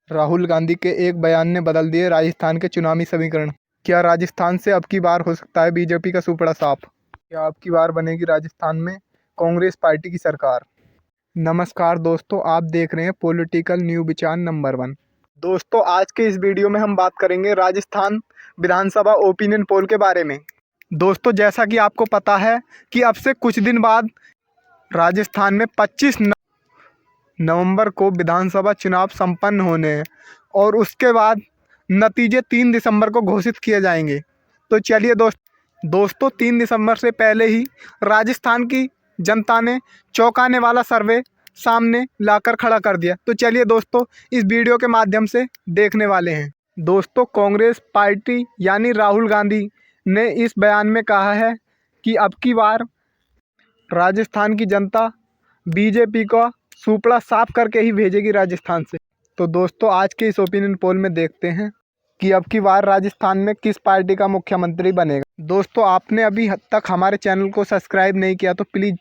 राहुल गांधी के एक बयान ने बदल दिए राजस्थान के चुनावी समीकरण। क्या राजस्थान से अब की बार हो सकता है बीजेपी का सुपड़ा साफ? क्या अब की बार बनेगी राजस्थान में कांग्रेस पार्टी की सरकार? नमस्कार दोस्तों, आप देख रहे हैं पॉलिटिकल न्यू विचार नंबर 1। दोस्तों, आज के इस वीडियो में हम बात करेंगे राजस्थान विधानसभा ओपिनियन पोल के बारे में। दोस्तों, जैसा कि आपको पता है कि अब से कुछ दिन बाद राजस्थान में 25 नवंबर को विधानसभा चुनाव संपन्न होने हैं और उसके बाद नतीजे 3 दिसंबर को घोषित किए जाएंगे। तो चलिए दोस्तों 3 दिसंबर से पहले ही राजस्थान की जनता ने चौंकाने वाला सर्वे सामने लाकर खड़ा कर दिया। तो चलिए दोस्तों इस वीडियो के माध्यम से देखने वाले हैं। दोस्तों, कांग्रेस पार्टी यानी राहुल गांधी ने इस बयान में कहा है कि अब की बार राजस्थान की जनता बीजेपी का सुपड़ा साफ करके ही भेजेगी राजस्थान से। तो दोस्तों आज के इस ओपिनियन पोल में देखते हैं कि अब की बार राजस्थान में किस पार्टी का मुख्यमंत्री बनेगा। दोस्तों, आपने अभी तक हमारे चैनल को सब्सक्राइब नहीं किया तो प्लीज़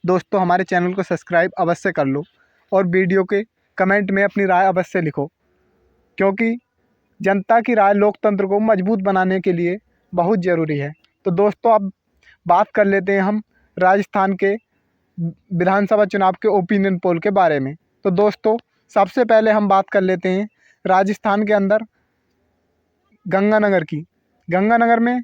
दोस्तों हमारे चैनल को सब्सक्राइब अवश्य कर लो और वीडियो के कमेंट में अपनी राय अवश्य लिखो, क्योंकि जनता की राय लोकतंत्र को मजबूत बनाने के लिए बहुत ज़रूरी है। तो दोस्तों अब बात कर लेते हैं हम राजस्थान के विधानसभा चुनाव के ओपिनियन पोल के बारे में। तो दोस्तों सबसे पहले हम बात कर लेते हैं राजस्थान के अंदर गंगानगर की। गंगानगर में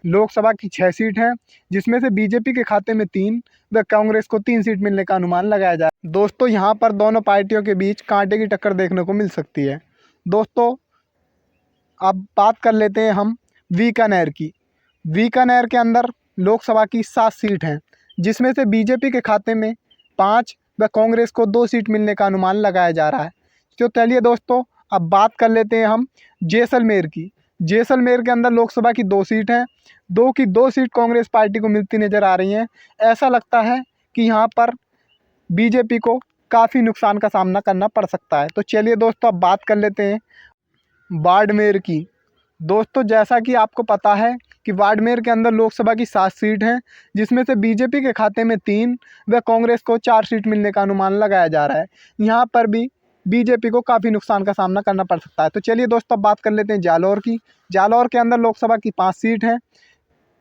लोकसभा की 6 सीट हैं, जिसमें से बीजेपी के खाते में 3 व कांग्रेस को 3 सीट मिलने का अनुमान लगाया जाए। दोस्तों यहाँ पर दोनों पार्टियों के बीच कांटे की टक्कर देखने को मिल सकती है। दोस्तों अब बात कर लेते हैं हम बीकानेर की। बीकानेर के अंदर लोकसभा की 7 सीट हैं, जिसमें से बीजेपी के खाते में 5 व कांग्रेस को 2 सीट मिलने का अनुमान लगाया जा रहा है। तो चलिए दोस्तों अब बात कर लेते हैं हम जैसलमेर की। जैसलमेर के अंदर लोकसभा की 2 सीट हैं, 2 की 2 सीट कांग्रेस पार्टी को मिलती नज़र आ रही हैं। ऐसा लगता है कि यहाँ पर बीजेपी को काफ़ी नुकसान का सामना करना पड़ सकता है। तो चलिए दोस्तों अब बात कर लेते हैं बाड़मेर की। दोस्तों जैसा कि आपको पता है कि बाड़मेर के अंदर लोकसभा की 7 सीट हैं, जिसमें से बीजेपी के खाते में 3 व कांग्रेस को 4 सीट मिलने का अनुमान लगाया जा रहा है। यहाँ पर भी बीजेपी को काफ़ी नुकसान का सामना करना पड़ सकता है। तो चलिए दोस्तों अब बात कर लेते हैं जालौर की। जालौर के अंदर लोकसभा की 5 सीट हैं,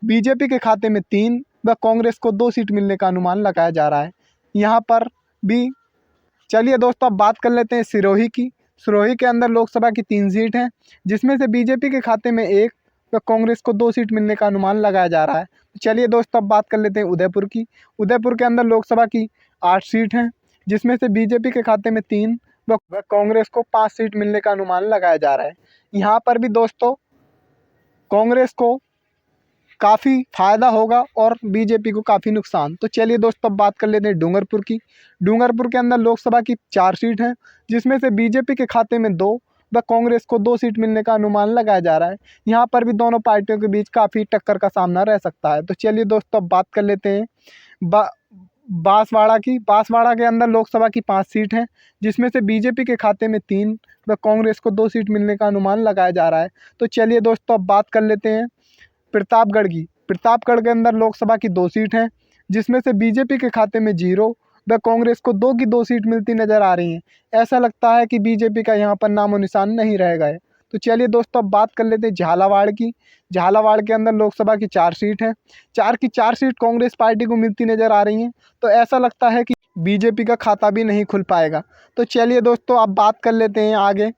बीजेपी के खाते में 3 व कांग्रेस को 2 सीट मिलने का अनुमान लगाया जा रहा है। यहाँ पर भी चलिए दोस्तों अब बात कर लेते हैं सिरोही की। सिरोही के अंदर लोकसभा की 3 सीट हैं, जिसमें से बीजेपी के खाते में 1 व कांग्रेस को 2 सीट मिलने का अनुमान लगाया जा रहा है। चलिए दोस्तों अब बात कर लेते हैं उदयपुर की। उदयपुर के अंदर लोकसभा की 8 सीट हैं, जिसमें से बीजेपी के खाते में 3 व कांग्रेस को 5 सीट मिलने का अनुमान लगाया जा रहा है। यहाँ पर भी दोस्तों कांग्रेस को काफ़ी फ़ायदा होगा और बीजेपी को काफ़ी नुकसान। तो चलिए दोस्तों अब बात कर लेते हैं डूंगरपुर की। डूंगरपुर के अंदर लोकसभा की 4 सीट हैं, जिसमें से बीजेपी के खाते में 2 व कांग्रेस को 2 सीट मिलने का अनुमान लगाया जा रहा है। यहाँ पर भी दोनों पार्टियों के बीच काफ़ी टक्कर का सामना रह सकता है। तो चलिए दोस्तों अब बात कर लेते हैं बांसवाड़ा की। बांसवाड़ा के अंदर लोकसभा की 5 सीट हैं, जिसमें से बीजेपी के खाते में 3 व कांग्रेस को 2 सीट मिलने का अनुमान लगाया जा रहा है। तो चलिए दोस्तों अब बात कर लेते हैं प्रतापगढ़ की। प्रतापगढ़ के अंदर लोकसभा की 2 सीट हैं, जिसमें से बीजेपी के खाते में 0 व कांग्रेस को 2 की 2 सीट मिलती नज़र आ रही हैं। ऐसा लगता है कि बीजेपी का यहाँ पर नामो निशान नहीं रहेगा है। तो चलिए दोस्तों अब बात कर लेते हैं झालावाड़ की। झालावाड़ के अंदर लोकसभा की 4 सीट हैं, 4 की 4 सीट कांग्रेस पार्टी को मिलती नज़र आ रही हैं। तो ऐसा लगता है कि बीजेपी का खाता भी नहीं खुल पाएगा। तो चलिए दोस्तों अब बात कर लेते हैं आगे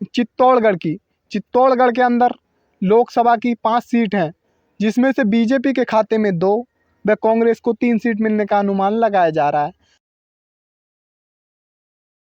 चित्तौड़गढ़ की। चित्तौड़गढ़ के अंदर लोकसभा की 5 सीट हैं, जिसमें से बीजेपी के खाते में 2 व कांग्रेस को 3 सीट मिलने का अनुमान लगाया जा रहा है।